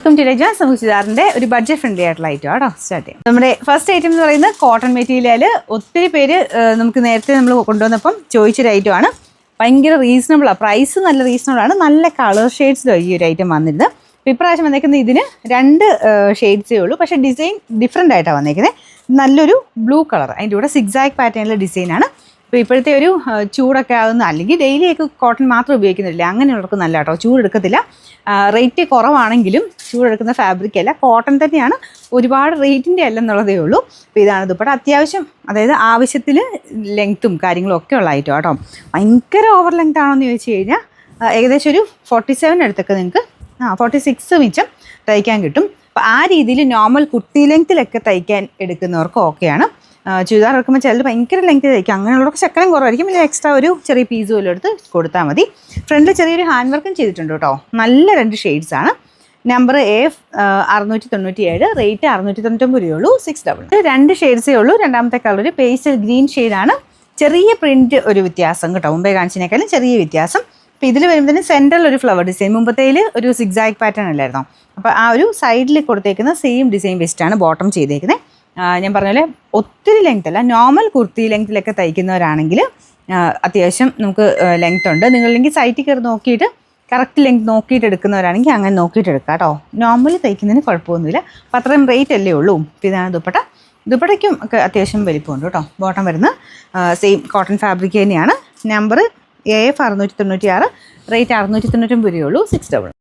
ചുരിദാറിന്റെ ഒരു budget friendly ആയിട്ടുള്ള item ആണോ സ്റ്റാർട്ട് ചെയ്യാം. നമ്മുടെ ഫസ്റ്റ് ഐറ്റം എന്ന് പറയുന്നത് കോട്ടൺ മെറ്റീരിയൽ. ഒത്തിരി പേര് നമുക്ക് നേരത്തെ നമ്മൾ കൊണ്ടുവന്നപ്പം ചോദിച്ചൊരു ഐറ്റം ആണ്. ഭയങ്കര റീസണബിളാണ്, പ്രൈസ് നല്ല റീസണബിൾ ആണ്. നല്ല കളർ ഷെയ്ഡ്സിലാണ് ഈ ഒരു ഐറ്റം വന്നിരുന്നത്. അപ്പോൾ ഇപ്രാവശ്യം വന്നേക്കുന്നത് ഇതിന് 2 ഷെയ്ഡ്സേ ഉള്ളൂ, പക്ഷേ ഡിസൈൻ ഡിഫറെൻ്റ് ആയിട്ടാണ് വന്നേക്കുന്നത്. നല്ലൊരു ബ്ലൂ കളർ, അതിൻ്റെ കൂടെ സിക്സാക് പാറ്റേണിലെ ഡിസൈനാണ്. അപ്പോൾ ഇപ്പോഴത്തെ ഒരു ചൂടൊക്കെ ആകുന്ന, അല്ലെങ്കിൽ ഡെയിലിയൊക്കെ കോട്ടൺ മാത്രം ഉപയോഗിക്കുന്നില്ല, അങ്ങനെയുള്ളവർക്ക് നല്ല കേട്ടോ, ചൂടെടുക്കത്തില്ല. റേറ്റ് കുറവാണെങ്കിലും ചൂടെടുക്കുന്ന ഫാബ്രിക് അല്ല, കോട്ടൺ തന്നെയാണ്. ഒരുപാട് റേറ്റിൻ്റെ അല്ലെന്നുള്ളതേ ഉള്ളൂ. അപ്പോൾ ഇതാണ് ദുപ്പട്ട. അത്യാവശ്യം, അതായത് ആവശ്യത്തിൽ ലെങ്ത്തും കാര്യങ്ങളും ഒക്കെ ഉള്ള ഐറ്റം കേട്ടോ. ഭയങ്കര ഓവർ ലെങ്ത് ആണോയെന്ന് ചോദിച്ചു കഴിഞ്ഞാൽ ഏകദേശം ഒരു 47 അടുത്തൊക്കെ നിങ്ങൾക്ക് 46 മിച്ചം തയ്ക്കാൻ കിട്ടും. അപ്പോൾ ആ രീതിയിൽ നോർമൽ കുർത്തി ലെങ്ത്തിലൊക്കെ തയ്ക്കാൻ എടുക്കുന്നവർക്ക് ഓക്കെയാണ്. ചുരിദാർ എടുക്കുമ്പോൾ ചിലത് ഭയങ്കര ലെങ്ത് തയ്ക്കും, അങ്ങനെയുള്ളവർക്ക് ശക്കരം കുറവായിരിക്കും. ഇല്ല, എക്സ്ട്രാ ഒരു ചെറിയ പീസ് പോലും എടുത്ത് കൊടുത്താൽ മതി. ഫ്രണ്ടിൽ ചെറിയൊരു ഹാൻഡ് വർക്കും ചെയ്തിട്ടുണ്ട് കേട്ടോ. നല്ല 2 ഷെയ്ഡ്സാണ്. നമ്പർ AF 697, റേറ്റ് 699 രൂപയുള്ളൂ. 6 2 ഷെയ്ഡ്സേ ഉള്ളൂ. രണ്ടാമത്തെ കളർ പേസ്റ്റൽ ഗ്രീൻ ഷെയ്ഡാണ്. ചെറിയ പ്രിൻറ്റ് ഒരു വ്യത്യാസം കേട്ടോ, മുമ്പേ കാണിച്ചതിനേക്കാളും ചെറിയ വ്യത്യാസം. അപ്പോൾ ഇതിൽ വരുമ്പോഴത്തേന് സെൻട്രൽ ഒരു ഫ്ലവർ ഡിസൈൻ, മുമ്പത്തേൽ ഒരു സിക്സാക് പാറ്റേൺ അല്ലായിരുന്നോ. അപ്പോൾ ആ ഒരു സൈഡിൽ കൊടുത്തേക്കുന്ന സെയിം ഡിസൈൻ വെച്ചിട്ടാണ് ബോട്ടം ചെയ്തേക്കുന്നത്. ഞാൻ പറഞ്ഞ പോലെ ഒത്തിരി ലെങ്ത് അല്ല, നോർമൽ കുർത്തി ലെങ്ത്തിലൊക്കെ തയ്ക്കുന്നവരാണെങ്കിൽ അത്യാവശ്യം നമുക്ക് ലെങ്ത് ഉണ്ട്. നിങ്ങളില്ലെങ്കിൽ സൈറ്റിൽ കയറി നോക്കിയിട്ട് കറക്റ്റ് ലെങ്ത് നോക്കിയിട്ട് എടുക്കുന്നവരാണെങ്കിൽ അങ്ങനെ നോക്കിയിട്ട് എടുക്കാം കേട്ടോ. നോർമലി തയ്ക്കുന്നതിന് കുഴപ്പമൊന്നുമില്ല. അപ്പം അത്രയും റേറ്റ് അല്ലേ ഉള്ളൂ. ഇതാണ് ദുപ്പട്ട. ദുപ്പട്ടയ്ക്കും ഒക്കെ അത്യാവശ്യം വലിപ്പമുണ്ട് കേട്ടോ. ബോട്ടം വരുന്ന സെയിം കോട്ടൺ ഫാബ്രിക് തന്നെയാണ്. നമ്പർ AF 696, റേറ്റ് 699 രൂപയുള്ളൂ. 6